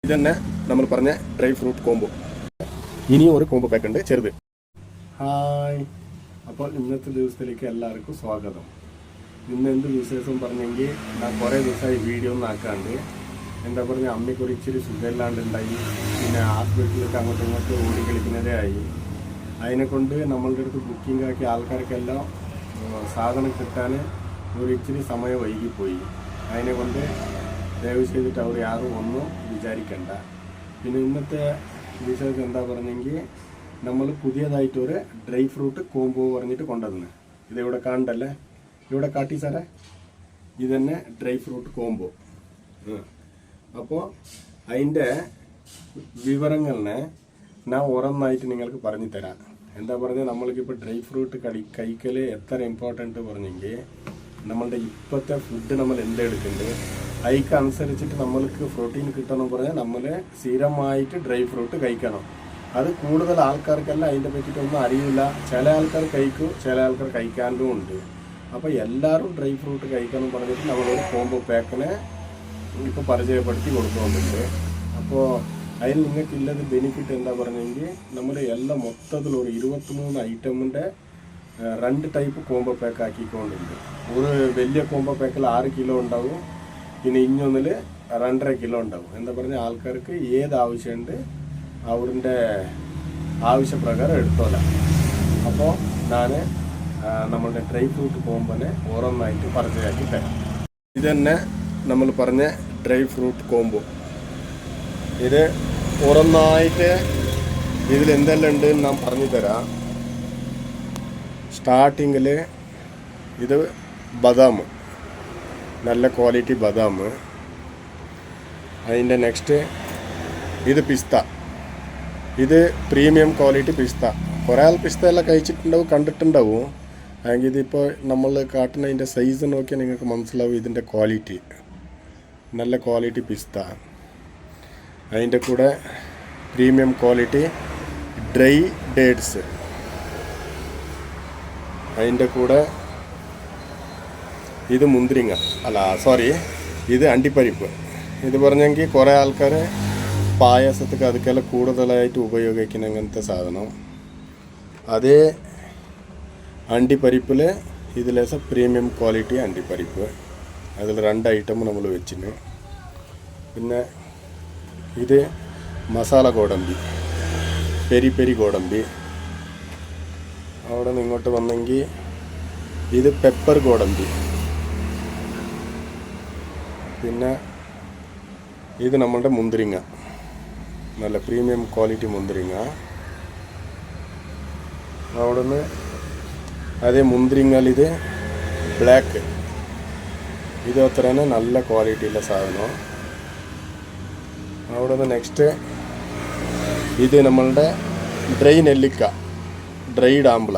ഇതന്നെ നമ്മൾ പറഞ്ഞ ഡ്രൈ ഫ്രൂട്ട് കോംബോ. ഇനിയും ഒരു കോംബോ പാക്ക് ഉണ്ട് ചെറുത്. ഹായ്, അപ്പോൾ ഇന്നത്തെ ദിവസത്തിലേക്ക് എല്ലാവർക്കും സ്വാഗതം. ഇന്ന് എന്ത് വിശേഷം പറഞ്ഞെങ്കിൽ ഞാൻ കുറേ ദിവസമായി വീഡിയോ ഒന്നും ആക്കാണ്ട്. എന്താ പറഞ്ഞ അമ്മയ്ക്ക് ഒരു ഇച്ചിരി സുഖമില്ലാണ്ടുണ്ടായി. പിന്നെ ഹോസ്പിറ്റലിലേക്ക് അങ്ങോട്ടും ഇങ്ങോട്ടും ഓടി കളിക്കുന്നതേ ആയി. അതിനെക്കൊണ്ട് നമ്മളുടെ അടുത്ത് ബുക്കിംഗ് ആക്കിയ ആൾക്കാർക്കെല്ലാം സാധനം കിട്ടാൻ ഒരു ഇച്ചിരി സമയം വൈകിപ്പോയി. അതിനെക്കൊണ്ട് ദയവ് ചെയ്തിട്ട് അവർ ആരും ഒന്നും വിചാരിക്കണ്ട. പിന്നെ ഇന്നത്തെ വിഷയം എന്താ പറഞ്ഞെങ്കിൽ നമ്മൾ പുതിയതായിട്ടൊരു ഡ്രൈ ഫ്രൂട്ട് കോംബോ പറഞ്ഞിട്ട് കൊണ്ടുവന്ന് ഇതിവിടെ കാണണ്ടല്ലേ, ഇവിടെ കാട്ടി സാറേ, ഇതന്നെ ഡ്രൈ ഫ്രൂട്ട് കോംബോ. അപ്പോൾ അതിൻ്റെ വിവരങ്ങളെ ഞാൻ ഓരോന്നായിട്ട് നിങ്ങൾക്ക് പറഞ്ഞു തരാം. എന്താ പറഞ്ഞാൽ നമ്മൾക്കിപ്പോൾ ഡ്രൈ ഫ്രൂട്ട് കഴിക്കൽ എത്ര ഇമ്പോർട്ടൻറ്റ് പറഞ്ഞെങ്കിൽ നമ്മളുടെ ഇപ്പോഴത്തെ ഫുഡ് നമ്മൾ എന്തെടുക്കുന്നുണ്ട് അതിനനുസരിച്ചിട്ട് നമ്മൾക്ക് പ്രോട്ടീൻ കിട്ടണം പറഞ്ഞാൽ നമ്മൾ സ്ഥിരമായിട്ട് ഡ്രൈ ഫ്രൂട്ട് കഴിക്കണം. അത് കൂടുതൽ ആൾക്കാർക്കെല്ലാം അതിൻ്റെ പറ്റിയിട്ടൊന്നും അറിയില്ല. ചില ആൾക്കാർ കഴിക്കും, ചില ആൾക്കാർ കഴിക്കാണ്ടും ഉണ്ട്. അപ്പോൾ എല്ലാവരും ഡ്രൈ ഫ്രൂട്ട് കഴിക്കണം പറഞ്ഞിട്ട് നമ്മളൊരു കോംബോ പാക്കിനെ ഇപ്പോൾ പരിചയപ്പെടുത്തി കൊടുക്കുന്നുണ്ട്. അപ്പോൾ അതിൽ നിങ്ങൾക്കില്ലത് ബെനിഫിറ്റ് എന്താ പറഞ്ഞെങ്കിൽ നമ്മൾ എല്ലാം മൊത്തത്തിൽ ഒരു 23 ഐറ്റമിൻ്റെ 2 ടൈപ്പ് കോംബോ പാക്ക് ആക്കിക്കൊണ്ടുണ്ട്. ഒരു വലിയ കോംബോ പാക്കിൽ 6 കിലോ ഉണ്ടാവും, പിന്നെ ഇഞ്ഞൊന്നിൽ 2.5 കിലോ ഉണ്ടാവും. എന്താ പറഞ്ഞാൽ ആൾക്കാർക്ക് ഏത് ആവശ്യമുണ്ട് അവരുടെ ആവശ്യപ്രകാരം എടുത്തോളാം. അപ്പോൾ ഞാൻ നമ്മളുടെ ഡ്രൈ ഫ്രൂട്ട് കോംബോനെ ഓരോന്നായിട്ട് പരിചയമാക്കി തരാം. ഇതന്നെ നമ്മൾ പറഞ്ഞ ഡ്രൈ ഫ്രൂട്ട് കോംബോ. ഇത് ഓരോന്നായിട്ട് ഇതിൽ എന്തെല്ലാം ഉണ്ട് ഞാൻ പറഞ്ഞു തരാം. സ്റ്റാർട്ടിങ്ങിൽ ഇത് ബദാം, നല്ല ക്വാളിറ്റി ബദാം. അതിൻ്റെ നെക്സ്റ്റ് ഇത് പിസ്ത, ഇത് പ്രീമിയം ക്വാളിറ്റി പിസ്ത. കുറേ ആൾ പിസ്ത എല്ലാം കഴിച്ചിട്ടുണ്ടാവും, കണ്ടിട്ടുണ്ടാവും. അല്ലെങ്കിൽ ഇതിപ്പോൾ നമ്മൾ കാട്ടുന്നതിൻ്റെ സൈസ് നോക്കിയാൽ നിങ്ങൾക്ക് മനസ്സിലാവും ഇതിൻ്റെ ക്വാളിറ്റി. നല്ല ക്വാളിറ്റി പിസ്ത. അതിൻ്റെ കൂടെ പ്രീമിയം ക്വാളിറ്റി ഡ്രൈ ഡേറ്റ്സ്. അതിൻ്റെ കൂടെ ഇത് മുന്തിരിങ്ങ, ഇത് അണ്ടിപ്പരിപ്പ്. ഇത് പറഞ്ഞെങ്കിൽ കുറേ ആൾക്കാർ പായസത്തൊക്കെ അതൊക്കെല്ലാം കൂടുതലായിട്ട് ഉപയോഗിക്കുന്ന അങ്ങനത്തെ സാധനം. അതേ അണ്ടിപ്പരിപ്പിൽ ഇതിലേശം പ്രീമിയം ക്വാളിറ്റി അണ്ടിപ്പരിപ്പ്. അതിൽ 2 ഐറ്റം നമ്മൾ വെച്ചിന്. പിന്നെ ഇത് മസാല ഗോഡമ്പി, പെരി പെരി ഗോഡമ്പി. അവിടെ നിന്ന് ഇങ്ങോട്ട് വന്നെങ്കിൽ ഇത് പെപ്പർ ഗോഡമ്പി. പിന്നെ ഇത് നമ്മളുടെ മുന്തിരിങ്ങ, നല്ല പ്രീമിയം ക്വാളിറ്റി മുന്തിരിങ്ങ. അവിടെ നിന്ന് അതേ മുന്തിരിങ്ങൽ ഇത് ബ്ലാക്ക്, ഇത് അത്ര തന്നെ നല്ല ക്വാളിറ്റിയുള്ള സാധനം. അവിടെ നിന്ന് നെക്സ്റ്റ് ഇത് നമ്മളുടെ ഡ്രൈ നെല്ലിക്ക, ഡ്രൈഡ് ആംബ്ല.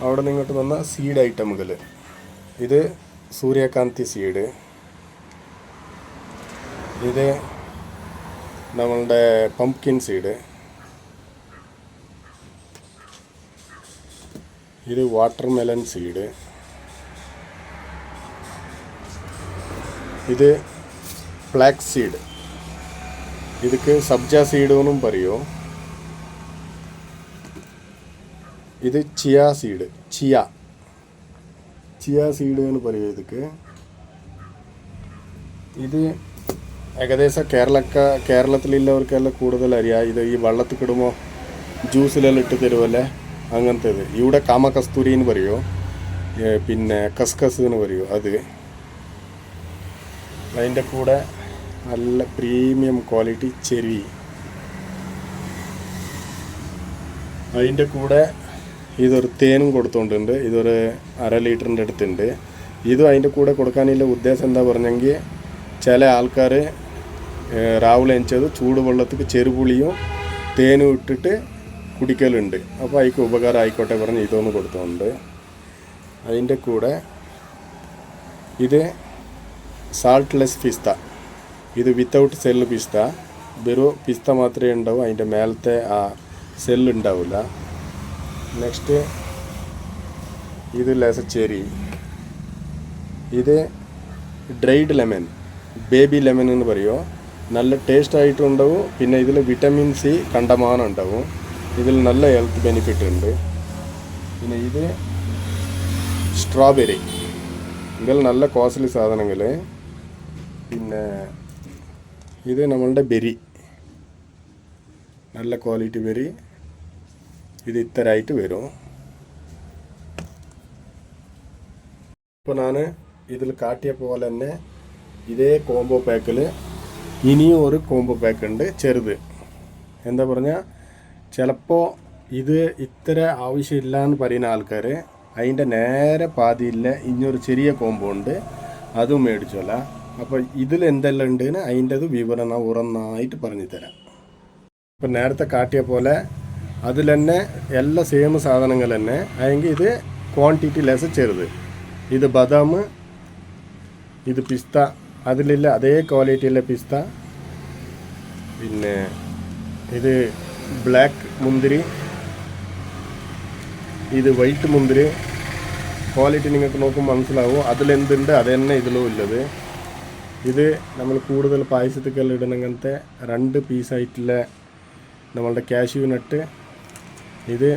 അവിടെ നിന്ന് ഇങ്ങോട്ട് വന്ന സീഡ് ഐറ്റമുകൾ. ഇത് സൂര്യകാന്തി സീഡ്. ഇത് നമ്മളുടെ പംപ്കിൻ സീഡ്. ഇത് വാട്ടർമെലൺ സീഡ്. ഇത് ഫ്ലാക്സ് സീഡ്, ಇದಕ್ಕೆ സബ്ജ സീഡ് എന്നും പറയും. ഇത് ചിയ സീഡ്, ചിയ സീഡ് എന്ന് പറയും ಇದಕ್ಕೆ. ഇത് ഏകദേശം കേരളത്തിലുള്ളവർക്കെല്ലാം കൂടുതൽ അറിയാം. ഇത് ഈ വെള്ളത്തിൽ കിടുമ്പോൾ ജ്യൂസിലെല്ലാം ഇട്ട് തരുമല്ലേ, അങ്ങനത്തേത്. ഇവിടെ കാമകസ്തൂരി എന്ന് പറയുമോ, പിന്നെ കസ്കസ് എന്ന് പറയുമോ അത്. അതിൻ്റെ കൂടെ നല്ല പ്രീമിയം ക്വാളിറ്റി ചെരി. അതിൻ്റെ കൂടെ ഇതൊരു തേനും കൊടുത്തുകൊണ്ടുണ്ട്. ഇതൊരു 1/2 ലിറ്ററിൻ്റെ അടുത്തുണ്ട്. ഇതും അതിൻ്റെ കൂടെ കൊടുക്കാനുള്ള ഉദ്ദേശം എന്താ പറഞ്ഞെങ്കിൽ ചില ആൾക്കാർ രാവിലെ എണിച്ചത് ചൂടുവെള്ളത്തിൽ ചെറുപുളിയും തേനും ഇട്ടിട്ട് കുടിക്കലുണ്ട്. അപ്പോൾ അതിക്ക് ഉപകാരം ആയിക്കോട്ടെ പറഞ്ഞ് ഇതൊന്ന് കൊടുത്തുകൊണ്ട്. അതിൻ്റെ കൂടെ ഇത് സാൾട്ട്ലെസ് പിസ്ത. ഇത് വിത്തൗട്ട് സെല്ല് പിസ്ത, വെറും പിസ്ത മാത്രമേ ഉണ്ടാവൂ, അതിൻ്റെ മേലത്തെ ആ സെല്ല് ഉണ്ടാവില്ല. നെക്സ്റ്റ് ഇത് ലേസ ചെറി. ഇത് ഡ്രൈഡ് ലെമൺ, ബേബി ലെമൺ എന്ന് പറയുമോ, നല്ല ടേസ്റ്റ് ആയിട്ടുണ്ടാവും. പിന്നെ ഇതിൽ വിറ്റമിൻ സി കണ്ടമാനം ഉണ്ടാവും. ഇതിൽ നല്ല ഹെൽത്ത് ബെനിഫിറ്റ് ഉണ്ട്. പിന്നെ ഇത് സ്ട്രോബെറി, ഇതിൽ നല്ല കോസ്റ്റ്ലി സാധനങ്ങൾ. പിന്നെ ഇത് നമ്മളുടെ ബെറി, നല്ല ക്വാളിറ്റി ബെറി. ഇത് ഇത്തരമായിട്ട് വരും. ഇപ്പോൾ ഞാൻ ഇതിൽ കാട്ടിയ പോലെ തന്നെ ഇതേ കോംബോ പാക്കിൽ ഇനിയും ഒരു കോംബോ പാക്ക് ഉണ്ട്, ചെറുത്. എന്താ പറഞ്ഞാൽ ചിലപ്പോൾ ഇത് ഇത്ര ആവശ്യമില്ല എന്ന് പറയുന്ന ആൾക്കാർ അതിൻ്റെ നേരെ പാതിയില്ല ഇനിയൊരു ചെറിയ കോംബോ ഉണ്ട്, അതും മേടിച്ചോല. അപ്പോൾ ഇതിൽ എന്തെല്ലാം ഉണ്ടെന്ന് അതിൻ്റെത് വിവരണം ഉറന്നായിട്ട് പറഞ്ഞു തരാം. ഇപ്പം നേരത്തെ കാട്ടിയ പോലെ അതിൽ തന്നെ എല്ലാ സെയിം സാധനങ്ങൾ തന്നെ ആയെങ്കിൽ ഇത് ക്വാണ്ടിറ്റി ലെസ് ചെറുത്. ഇത് ബദാം, ഇത് പിസ്ത, അതിലില്ല അതേ ക്വാളിറ്റിയുള്ള പിസ്ത. പിന്നെ ഇത് ബ്ലാക്ക് മുന്തിരി, ഇത് വൈറ്റ് മുന്തിരി. ക്വാളിറ്റി നിങ്ങൾക്ക് നോക്കുമ്പോൾ മനസ്സിലാവും അതിലെന്തുണ്ട് അത് തന്നെ ഇതിലും ഉള്ളത്. ഇത് നമ്മൾ കൂടുതൽ പായസത്തിക്കെല്ലാം ഇടണങ്ങനത്തെ 2 പീസായിട്ടുള്ള നമ്മളുടെ കാഷ്യൂ നട്ട്. ഇത്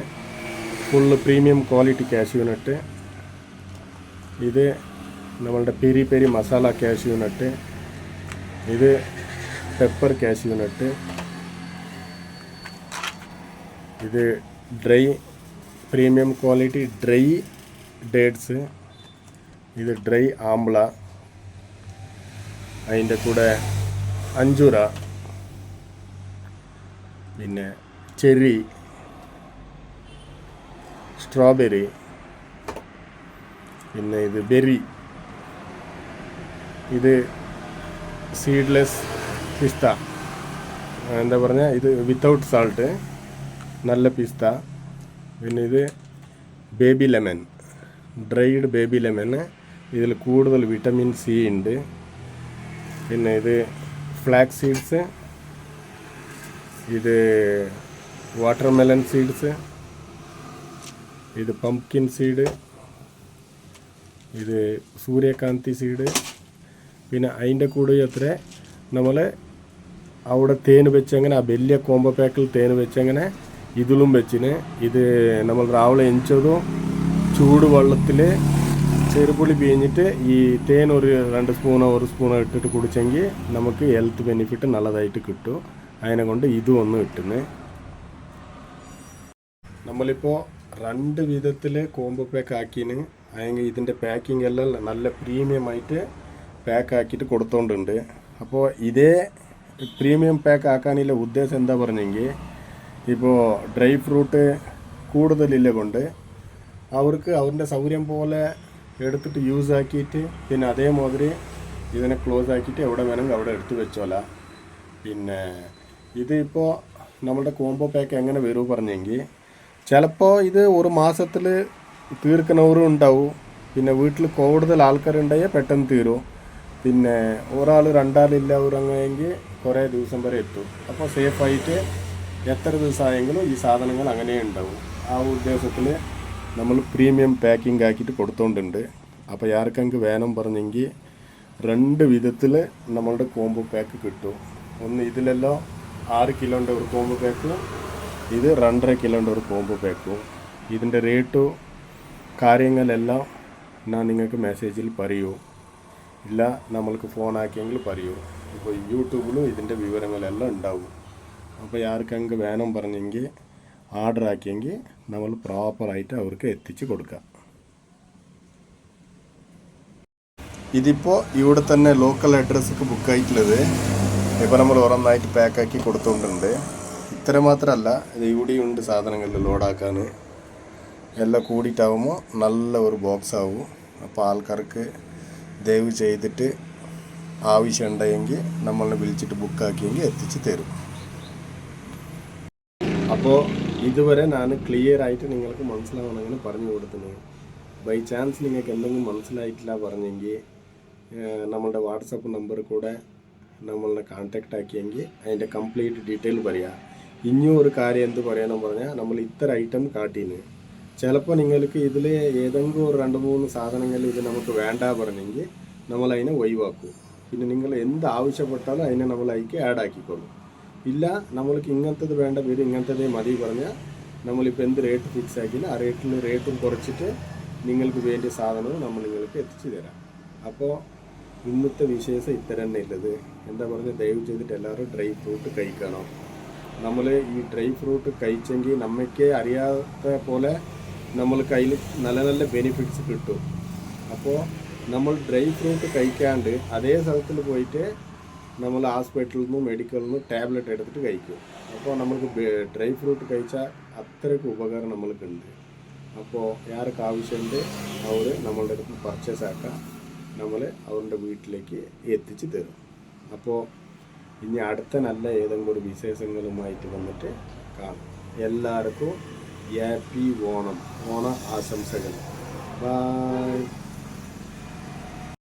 full premium quality cashew nut. ഇത് നമ്മളുടെ peri peri masala cashew nut. ഇത് പെപ്പർ കാഷ്യൂ നട്ട്. ഇത് dry premium quality dry dates. ഇത് ഡ്രൈ ആംബ്ല. അതിൻ്റെ കൂടെ അഞ്ചുറ, പിന്നെ ചെറി, സ്ട്രോബെറി, പിന്നെ ഇത് ബെറി. ഇത് സീഡ്ലെസ് പിസ്ത, എന്താ പറഞ്ഞാൽ ഇത് വിത്തൗട്ട് സാൾട്ട്, നല്ല പിസ്ത. പിന്നെ ഇത് baby lemon, dried baby lemon. ഇതിൽ കൂടുതൽ വിറ്റമിൻ സി ഉണ്ട്. പിന്നെ ഇത് ഫ്ലാക്സ് സീഡ്സ്, ഇത് വാട്ടർമെലൺ സീഡ്സ്, ഇത് പംപ്കിൻ സീഡ്, ഇത് സൂര്യകാന്തി സീഡ്. പിന്നെ അതിൻ്റെ കൂടെ അത്ര നമ്മൾ അവിടെ തേൻ വെച്ചങ്ങനെ ആ വലിയ കോംബോ പാക്കിൽ തേൻ വെച്ചങ്ങനെ ഇതിലും വെച്ചിന്. ഇത് നമ്മൾ രാവിലെ എഞ്ചതും ചൂടുവെള്ളത്തിൽ ചെറുപുളി പിഴിഞ്ഞിട്ട് ഈ തേൻ ഒരു 2 സ്പൂണോ 1 സ്പൂണോ ഇട്ടിട്ട് കുടിച്ചെങ്കിൽ നമുക്ക് ഹെൽത്ത് ബെനിഫിറ്റ് നല്ലതായിട്ട് കിട്ടും. അതിനെ കൊണ്ട് ഇതും ഒന്ന് കിട്ടുന്നത്. നമ്മളിപ്പോൾ 2 വിധത്തിൽ കോംബോ പാക്ക് ആക്കിന്. അല്ലെങ്കിൽ ഇതിൻ്റെ പാക്കിംഗ് എല്ലാം നല്ല പ്രീമിയമായിട്ട് പാക്ക് ആക്കിയിട്ട് കൊടുത്തോണ്ടുണ്ട്. അപ്പോൾ ഇതേ പ്രീമിയം പാക്ക് ആക്കാനുള്ള ഉദ്ദേശം എന്താ പറഞ്ഞെങ്കിൽ, ഇപ്പോൾ ഡ്രൈ ഫ്രൂട്ട് കൂടുതലില്ല കൊണ്ട് അവർക്ക് അവരുടെ സൗകര്യം പോലെ എടുത്തിട്ട് യൂസ് ആക്കിയിട്ട് പിന്നെ അതേമാതിരി ഇതിനെ ക്ലോസ് ആക്കിയിട്ട് എവിടെ വേണമെങ്കിൽ അവിടെ എടുത്ത് വെച്ചോല. പിന്നെ ഇതിപ്പോൾ നമ്മളുടെ കോംബോ പാക്ക് എങ്ങനെ വരും പറഞ്ഞെങ്കിൽ, ചിലപ്പോൾ ഇത് ഒരു മാസത്തിൽ തീർക്കുന്നവരും ഉണ്ടാവും. പിന്നെ വീട്ടിൽ കൂടുതൽ ആൾക്കാരുണ്ടായാൽ പെട്ടെന്ന് തീരും. പിന്നെ ഒരാൾ 2 ആളില്ലവരങ്ങെങ്കിൽ കുറേ ദിവസം വരെ എത്തും. അപ്പോൾ സേഫായിട്ട് എത്ര ദിവസമായെങ്കിലും ഈ സാധനങ്ങൾ അങ്ങനെ ഉണ്ടാവും. ആ ഉദ്ദേശത്തിൽ നമ്മൾ പ്രീമിയം പാക്കിംഗ് ആക്കിയിട്ട് കൊടുത്തോണ്ടുണ്ട്. അപ്പോൾ ആർക്കെങ്കിൽ വേണം പറഞ്ഞെങ്കിൽ 2 വിധത്തിൽ നമ്മളുടെ കോംബോ പാക്ക് കിട്ടും. ഒന്ന് ഇതിലെല്ലാം 6 കിലോൻ്റെ ഒരു കോംബോ പാക്കും, ഇത് 2.5 കിലോൻ്റെ ഒരു കോംബോ പാക്കും. ഇതിൻ്റെ റേറ്റും കാര്യങ്ങളെല്ലാം ഞാൻ നിങ്ങൾക്ക് മെസ്സേജിൽ പറയൂ, ഇല്ല നമ്മൾക്ക് ഫോൺ ആക്കിയെങ്കിൽ പറയൂ. ഇപ്പോൾ യൂട്യൂബിലും ഇതിൻ്റെ വിവരങ്ങളെല്ലാം ഉണ്ടാവും. അപ്പോൾ ആർക്കെങ്കിൽ വേണം പറഞ്ഞെങ്കിൽ ഓർഡർ ആക്കിയെങ്കിൽ നമ്മൾ പ്രോപ്പറായിട്ട് അവർക്ക് എത്തിച്ച് കൊടുക്കാം. ഇതിപ്പോൾ ഇവിടെ തന്നെ ലോക്കൽ അഡ്രസ്സൊക്കെ ബുക്കായിട്ടുള്ളത്. ഇപ്പോൾ നമ്മൾ ഓരോന്നായിട്ട് പാക്കാക്കി കൊടുത്തുകൊണ്ടുണ്ട്. ഇത്ര മാത്രമല്ല, ഇത് ഇവിടെയുണ്ട് സാധനങ്ങൾ ലോഡാക്കാൻ. എല്ലാം കൂടിയിട്ടാവുമ്പോൾ നല്ല ഒരു ബോക്സ് ആവും. അപ്പോൾ ആൾക്കാർക്ക് ദയവ് ചെയ്തിട്ട് ആവശ്യമുണ്ടെങ്കിൽ നമ്മളെ വിളിച്ചിട്ട് ബുക്കാക്കിയെങ്കിൽ എത്തിച്ച് തരും. അപ്പോൾ ഇതുവരെ ഞാൻ ക്ലിയർ ആയിട്ട് നിങ്ങൾക്ക് മനസ്സിലാവണമെങ്കിൽ പറഞ്ഞു കൊടുക്കുന്നത്. ബൈ ചാൻസ് നിങ്ങൾക്ക് എന്തെങ്കിലും മനസ്സിലായിട്ടില്ല പറഞ്ഞെങ്കിൽ നമ്മളുടെ വാട്സപ്പ് നമ്പർ കൂടെ നമ്മളെ കോൺടാക്റ്റ് ആക്കിയെങ്കിൽ അതിൻ്റെ കംപ്ലീറ്റ് ഡീറ്റെയിൽ പറയാം. ഇനിയും ഒരു കാര്യം എന്ത് പറയണം പറഞ്ഞാൽ, നമ്മൾ ഇത്ര ഐറ്റം കാട്ടീന്, ചിലപ്പോൾ നിങ്ങൾക്ക് ഇതിൽ ഏതെങ്കിലും ഒരു 2-3 സാധനങ്ങൾ ഇത് നമുക്ക് വേണ്ട പറഞ്ഞെങ്കിൽ നമ്മളതിനെ ഒഴിവാക്കും. പിന്നെ നിങ്ങൾ എന്ത് ആവശ്യപ്പെട്ടാലും അതിനെ നമ്മൾ അതിലേക്ക് ആഡ് ആക്കിക്കോളും. ഇല്ല നമ്മൾക്ക് ഇങ്ങനത്തത് വേണ്ട വരും ഇങ്ങനത്തതേ മതി പറഞ്ഞാൽ നമ്മളിപ്പോൾ എന്ത് റേറ്റ് ഫിക്സ് ആക്കിയാലും ആ റേറ്റും കുറച്ചിട്ട് നിങ്ങൾക്ക് വേണ്ടിയ സാധനവും നമ്മൾ നിങ്ങൾക്ക് എത്തിച്ചു തരാം. അപ്പോൾ ഇന്നത്തെ വിശേഷം ഇത്ര തന്നെ ഉള്ളത്. എന്താ പറഞ്ഞാൽ ദയവ് ചെയ്തിട്ട് എല്ലാവരും ഡ്രൈ ഫ്രൂട്ട് കഴിക്കണം. നമ്മൾ ഈ ഡ്രൈ ഫ്രൂട്ട് കഴിച്ചെങ്കിൽ നമ്മൾക്ക് അറിയാത്ത പോലെ നമ്മൾക്ക് അതിൽ നല്ല നല്ല ബെനിഫിറ്റ്സ് കിട്ടും. അപ്പോൾ നമ്മൾ ഡ്രൈ ഫ്രൂട്ട് കഴിക്കാണ്ട് അതേ സ്ഥലത്തിൽ പോയിട്ട് നമ്മൾ ഹോസ്പിറ്റലിൽ നിന്നും മെഡിക്കലിൽ നിന്നും ടാബ്ലറ്റ് എടുത്തിട്ട് കഴിക്കും. അപ്പോൾ നമ്മൾക്ക് ഡ്രൈ ഫ്രൂട്ട് കഴിച്ചാൽ അത്രയ്ക്ക് ഉപകാരം നമ്മൾക്കുണ്ട്. അപ്പോൾ ആർക്ക് ആവശ്യമുണ്ട് അവർ നമ്മളുടെ അടുത്ത് പർച്ചേസ് ആക്കാം, നമ്മൾ അവരുടെ വീട്ടിലേക്ക് എത്തിച്ച് തരും. അപ്പോൾ ഇനി അടുത്ത നല്ല ഏതെങ്കിലും ഒരു വിശേഷങ്ങളുമായിട്ട് വന്നിട്ട് കാണാം. എല്ലാവർക്കും ഹാപ്പി ഓണം ആശംസകൾ. ബൈ.